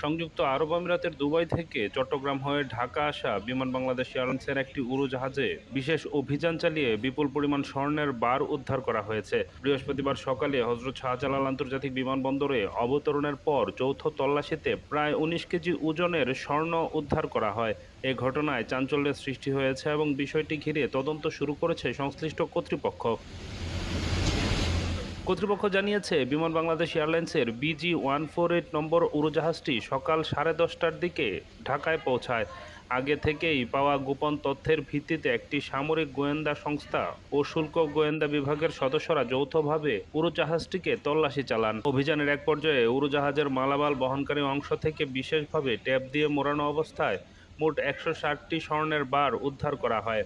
সংযুক্ত আরব আমিরাতের দুবাই থেকে চট্টগ্রাম হয়ে ঢাকা আসা বিমান বাংলাদেশ এয়ারলাইন্সের একটি উড়োজাহাজে বিশেষ অভিযান চালিয়ে বিপুল পরিমাণ স্বর্ণের বার উদ্ধার করা হয়েছে। বৃহস্পতিবার সকালে হজরত শাহজালাল আন্তর্জাতিক বিমানবন্দরে অবতরণের পর যৌথ তল্লাশিতে প্রায় ১৯ কেজি ওজনের স্বর্ণ উদ্ধার করা হয়। এ ঘটনায় চাঞ্চল্যের সৃষ্টি হয়েছে এবং বিষয়টি ঘিরে তদন্ত শুরু করেছে সংশ্লিষ্ট কর্তৃপক্ষ। কর্তৃপক্ষ জানিয়েছে, বিমান বাংলাদেশ এয়ারলাইন্সের BG-148 নম্বর উড়োজাহাজটি সকাল 10:30টার দিকে ঢাকায় পৌঁছায়। আগে থেকেই পাওয়া গোপন তথ্যের ভিত্তিতে একটি সামরিক গোয়েন্দা সংস্থা ও শুল্ক গোয়েন্দা বিভাগের সদস্যরা যৌথভাবে উড়োজাহাজটিকে তল্লাশি চালান। অভিযানের এক পর্যায়ে উড়োজাহাজের মালামাল বহনকারী অংশ থেকে বিশেষভাবে ট্যাপ দিয়ে মোড়ানো অবস্থায় মোট 160টি স্বর্ণের বার উদ্ধার করা হয়।